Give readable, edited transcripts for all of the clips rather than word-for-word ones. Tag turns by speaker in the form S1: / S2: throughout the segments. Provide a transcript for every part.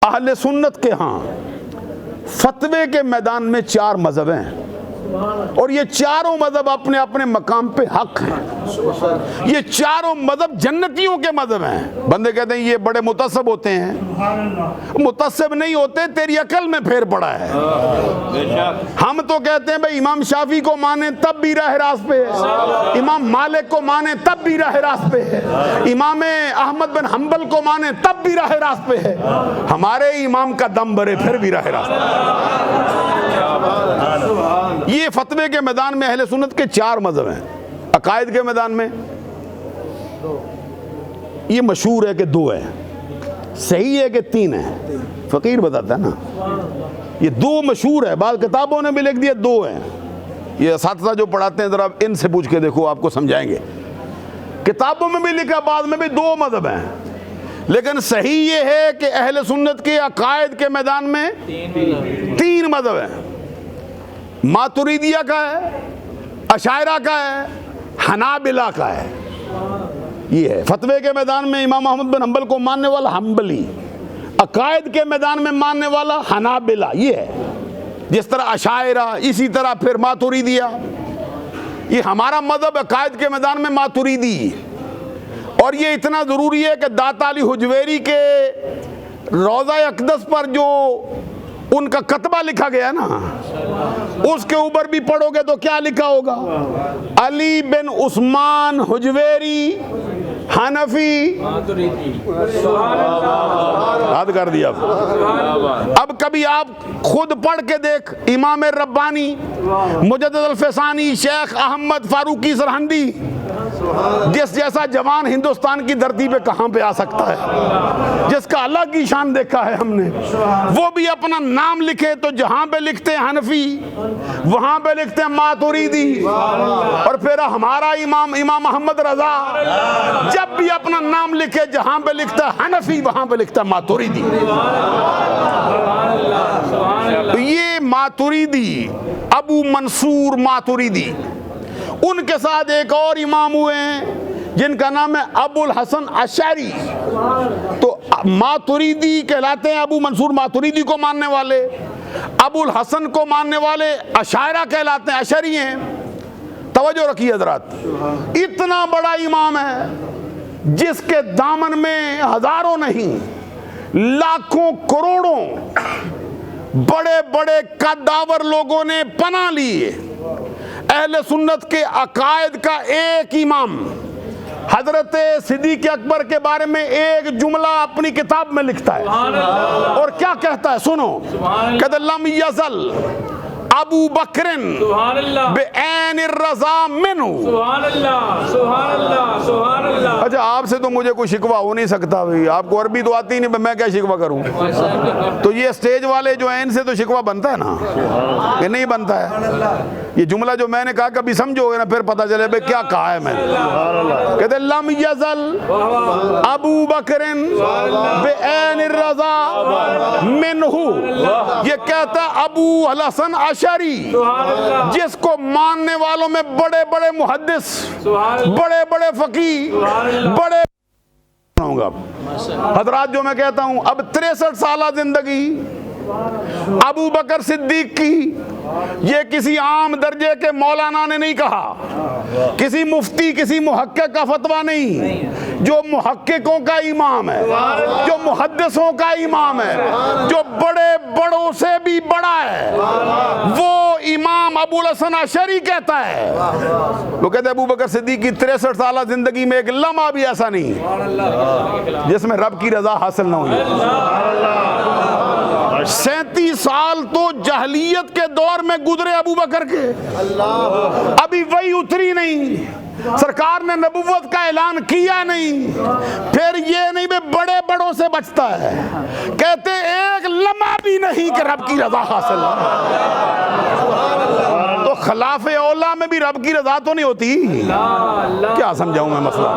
S1: اہل سنت کے ہاں فتوے کے میدان میں 4 مذہب ہیں، اور یہ چاروں مذہب اپنے اپنے مقام پہ حق ہیں۔ یہ چاروں مذہب جنتیوں کے مذہب ہیں۔ بندے کہتے ہیں یہ بڑے متعصب ہوتے ہیں، متعصب نہیں ہوتے، تیری عقل میں پھیر پڑا ہے۔ ہم تو کہتے ہیں بھئی امام شافعی کو مانیں تب بھی راہ راست پہ ہے، امام مالک کو مانیں تب بھی راہ راست پہ ہے، امام احمد بن حنبل کو مانیں تب بھی راہ راست پہ ہے، ہمارے امام کا دم بھرے پھر بھی راہ راست پہ۔ یہ فتوے کے میدان میں اہل سنت کے 4 مذہب ہیں۔ عقائد کے میدان میں یہ مشہور ہے کہ 2 ہیں، صحیح ہے کہ 3 ہیں، فقیر بتاتا ہے نا، یہ 2 مشہور ہے، بعض کتابوں نے بھی لکھ دیا 2 ہیں۔ یہ اساتذہ جو پڑھاتے ہیں ذرا ان سے پوچھ کے دیکھو، آپ کو سمجھائیں گے۔ کتابوں میں بھی لکھا، بعض میں بھی 2 مذہب ہیں، لیکن صحیح یہ ہے کہ اہل سنت کے عقائد کے میدان میں 3 مذہب ہیں۔ ماتریدیہ کا ہے، اشاعرہ کا ہے، حنابلہ کا ہے۔ یہ ہے فتوے کے میدان میں امام احمد بن حنبل کو ماننے والا حنبلی، عقائد کے میدان میں ماننے والا حنابلہ، یہ ہے۔ جس طرح اشاعرہ، اسی طرح پھر ماتریدیہ۔ یہ ہمارا مذہب عقائد کے میدان میں ماتریدی، اور یہ اتنا ضروری ہے کہ داتا علی حجویری کے روضہ اقدس پر جو ان کا کتبہ لکھا گیا نا، اس کے اوپر بھی پڑھو گے تو کیا لکھا ہوگا؟ علی بن عثمان حجویری حنفی، یاد کر دیا۔ اب کبھی آپ خود پڑھ کے دیکھ، امام ربانی، مجدد الفسانی، شیخ احمد فاروقی سرہندی، جس جیسا جوان ہندوستان کی دھرتی پہ کہاں پہ آ سکتا ہے، جس کا الگ ہی شان دیکھا ہے ہم نے، وہ بھی اپنا نام لکھے تو جہاں پہ لکھتے ہیں حنفی، وہاں پہ لکھتے ہیں ماتریدی، اور پھر ہمارا امام محمد رضا جب بھی اپنا نام لکھے جہاں پہ لکھتا ہے حنفی، وہاں پہ لکھتا ہے ماتریدی۔ تو یہ ماتریدی، ابو منصور ماتریدی، ان کے ساتھ ایک اور امام ہوئے ہیں جن کا نام ہے ابو الحسن اشعری۔ تو ماتریدی کہلاتے ہیں، ابو منصور ماتریدی کو ماننے والے، ابو الحسن کو ماننے والے اشاعرہ کہلاتے ہیں، اشعری ہیں۔ توجہ رکھیے حضرات، اتنا بڑا امام ہے جس کے دامن میں ہزاروں نہیں لاکھوں کروڑوں بڑے بڑے قداور لوگوں نے پناہ لی۔ اہل سنت کے عقائد کا ایک امام حضرت صدیق اکبر کے بارے میں ایک جملہ اپنی کتاب میں لکھتا ہے، اور کیا کہتا ہے سنو، کہتا لم یزل ابو بکر بعین الرضا منہ۔ اچھا، آپ سے تو مجھے کوئی شکوہ ہو نہیں سکتا، آپ کو عربی تو آتی نہیں، میں کیا شکوہ کروں؟ تو یہ اسٹیج والے جو ہیں ان سے تو شکوہ بنتا ہے نا، کہ نہیں بنتا ہے؟ یہ جملہ جو میں نے کہا کبھی سمجھو گے نا، پھر پتہ چلے بھئی کیا کہا ہے میں نے۔ کہتے لم یزل ابو بکر بعین الرضا منہ، یہ کہتا ابو الحسن اشعری، جس کو ماننے والوں میں بڑے بڑے محدث، بڑے بڑے فقیہ، بڑے حضرات جو میں کہتا ہوں، اب 63 سالہ زندگی ابو بکر صدیق کی، یہ کسی عام درجے کے مولانا نے نہیں کہا، کسی مفتی کسی محقق کا فتویٰ نہیں، جو محققوں کا امام ہے، جو محدثوں کا امام ہے، جو بڑے بڑوں سے بھی بڑا ہے، وہ امام ابو الحسن اشعری کہتا ہے۔ وہ کہتے ہیں ابو بکر صدیق کی 63 سالہ زندگی میں ایک لمحہ بھی ایسا نہیں جس میں رب کی رضا حاصل نہ ہوئی۔ 37 سال تو جاہلیت کے دور میں گزرے ابو بکر کے، ابھی وہی اتری نہیں، سرکار نے نبوت کا اعلان کیا نہیں، پھر یہ نہیں بھی بڑے بڑوں سے بچتا ہے، کہتے ایک لمحہ بھی نہیں کہ رب کی رضا حاصل ہو۔ تو خلاف اولا میں بھی رب کی رضا تو نہیں ہوتی، کیا سمجھاؤں میں مسئلہ؟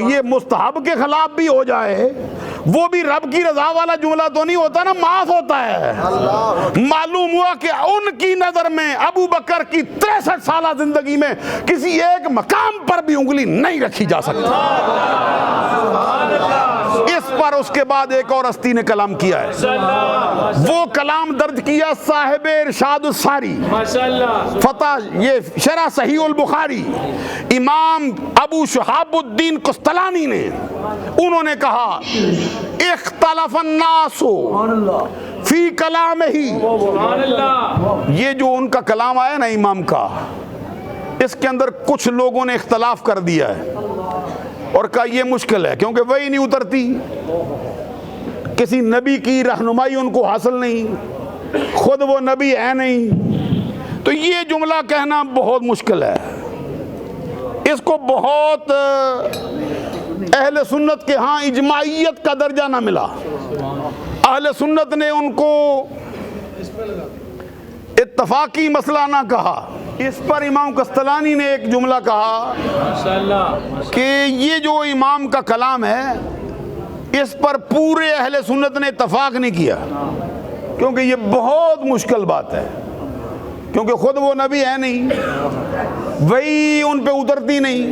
S1: یہ مستحب کے خلاف بھی ہو جائے وہ بھی رب کی رضا والا جملہ تو نہیں ہوتا نا، معاف ہوتا ہے۔ معلوم ہوا کہ ان کی نظر میں ابو بکر کی 63 سالہ زندگی میں کسی ایک مقام پر بھی انگلی نہیں رکھی جا سکتی۔ اس پر اس کے بعد ایک اور ہستی نے کلام کیا ہے، وہ کلام درج کیا صاحب ارشاد الساری، فتح یہ شرح صحیح البخاری، امام ابو شہاب الدین قسطلانی نے، انہوں نے کہا اختلف الناس فی کلام ہی، یہ جو ان کا کلام آیا نا امام کا، اس کے اندر کچھ لوگوں نے اختلاف کر دیا ہے اور کہا یہ مشکل ہے کیونکہ وہی نہیں اترتی، کسی نبی کی رہنمائی ان کو حاصل نہیں، خود وہ نبی ہے نہیں، تو یہ جملہ کہنا بہت مشکل ہے، اس کو بہت اہل سنت کے ہاں اجماعیت کا درجہ نہ ملا، اہل سنت نے ان کو اتفاقی مسئلہ نہ کہا۔ اس پر امام قسطلانی نے ایک جملہ کہا کہ یہ جو امام کا کلام ہے اس پر پورے اہل سنت نے اتفاق نہیں کیا، کیونکہ یہ بہت مشکل بات ہے، کیونکہ خود وہ نبی ہے نہیں، وہی ان پہ اترتی نہیں،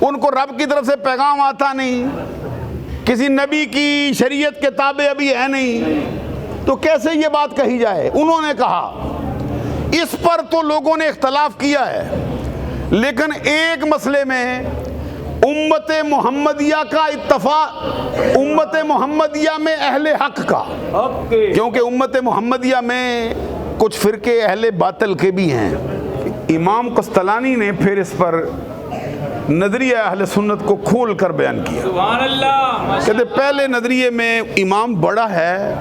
S1: ان کو رب کی طرف سے پیغام آتا نہیں، کسی نبی کی شریعت کے تابع ابھی ہے نہیں، تو کیسے یہ بات کہی جائے؟ انہوں نے کہا اس پر تو لوگوں نے اختلاف کیا ہے، لیکن ایک مسئلے میں امت محمدیہ کا اتفاق، امت محمدیہ میں اہل حق کا، کیونکہ امت محمدیہ میں کچھ فرقے اہل باطل کے بھی ہیں۔ امام قسطلانی نے پھر اس پر نظریہ اہل سنت کو کھول کر بیان کیا۔
S2: سبحان اللہ،
S1: کہتے پہلے نظریے میں امام بڑا ہے،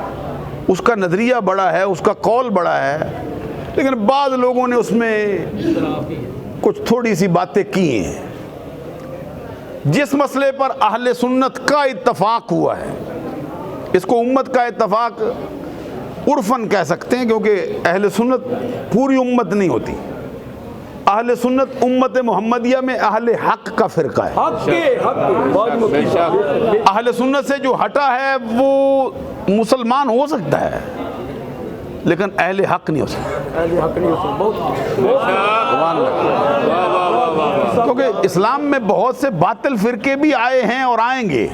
S1: اس کا نظریہ بڑا ہے، اس کا قول بڑا ہے، لیکن بعض لوگوں نے اس میں کچھ تھوڑی سی باتیں کی ہیں۔ جس مسئلے پر اہل سنت کا اتفاق ہوا ہے، اس کو امت کا اتفاق عرفاً کہہ سکتے ہیں، کیونکہ اہل سنت پوری امت نہیں ہوتی، اہل سنت امت محمدیہ میں اہل حق کا فرقہ ہے۔ اہل سنت سے جو ہٹا ہے وہ مسلمان ہو سکتا ہے لیکن اہل حق نہیں ہو سکتا، کیونکہ اسلام میں بہت سے باطل فرقے بھی آئے ہیں اور آئیں گے،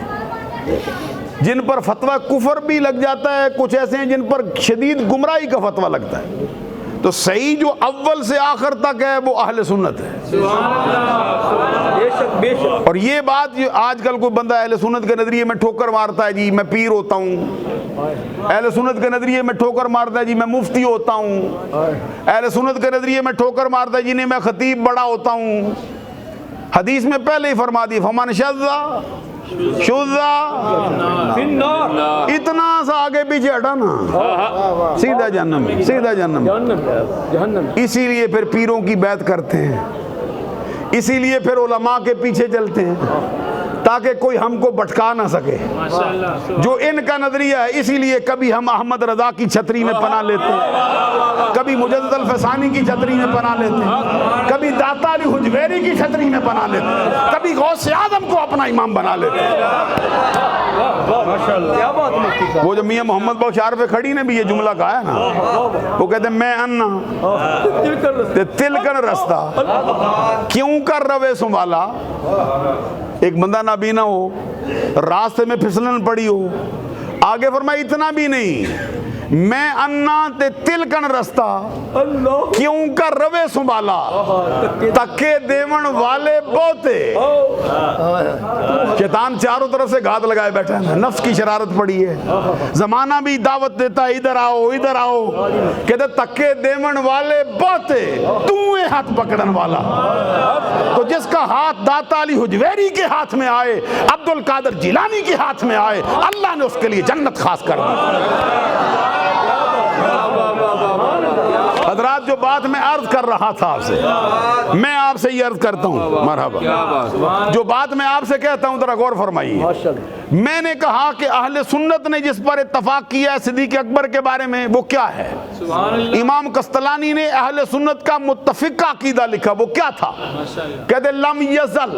S1: جن پر فتویٰ کفر بھی لگ جاتا ہے، کچھ ایسے ہیں جن پر شدید گمراہی کا فتویٰ لگتا ہے، تو صحیح جو اول سے آخر تک ہے وہ اہل سنت ہے۔ اور یہ بات آج کل کوئی بندہ اہل سنت کے نظریے میں ٹھوکر مارتا ہے، جی میں پیر ہوتا ہوں، اہل سنت کے نظریے میں ٹھوکر مارتا ہے جی میں مفتی ہوتا ہوں، اہل سنت کے نظریے میں ٹھوکر مارتا ہے جی نہیں میں خطیب بڑا ہوتا ہوں۔ حدیث میں پہلے ہی فرما دی فمن شذا اتنا سا آگے پیچھے ہٹا نا سیدھا جہنم، سیدھا جہنم۔ اسی لیے پھر پیروں کی بیعت کرتے ہیں، اسی لیے پھر علماء کے پیچھے چلتے ہیں تاکہ کوئی ہم کو بھٹکا نہ سکے، جو ان کا نظریہ ہے۔ اسی لیے کبھی ہم احمد رضا کی چھتری میں پناہ لیتے ہیں، کبھی مجدد الفسانی کی چھتری میں پناہ لیتے ہیں، کبھی داتا علی حجویری کی چھتری میں پناہ لیتے ہیں، کبھی غوث اعظم کو اپنا امام بنا لیتے ہیں۔ وہ جو میاں محمد بخش عارف کھڑی نے بھی یہ جملہ کہا ہے نا، وہ کہتے ہیں میں انا تل کر رستہ کیوں کر روے سنبھالا۔ ایک بندہ نابینا ہو، راستے میں پھسلن پڑی ہو، آگے فرمایا اتنا بھی نہیں، میں انا تے تل کن رستہ کیوں کر روے سنبھالا، تکے دیون والے بہتے۔ شیطان چاروں طرف سے گھات لگائے بیٹھا ہے، نفس کی شرارت پڑی ہے، زمانہ بھی دعوت دیتا ہے ادھر آؤ ادھر آؤ، کہتے تکے دیون والے بہتے تو ہاتھ پکڑن والا۔ تو جس کا ہاتھ داتا علی حجویری کے ہاتھ میں آئے، عبد القادر جیلانی کے ہاتھ میں آئے، اللہ نے اس کے لیے جنت خاص کر دی۔ حضرات جو بات میں عرض کر رہا تھا آپ سے، میں آپ سے یہ عرض کرتا ہوں، مرحبا، جو بات میں آپ سے کہتا ہوں ذرا غور فرمائیے۔ میں نے کہا کہ اہل سنت نے جس پر اتفاق کیا ہے صدیق اکبر کے بارے میں وہ کیا ہے؟ امام قسطلانی نے اہل سنت کا متفقہ عقیدہ لکھا، وہ کیا تھا؟ کہتے لم یزل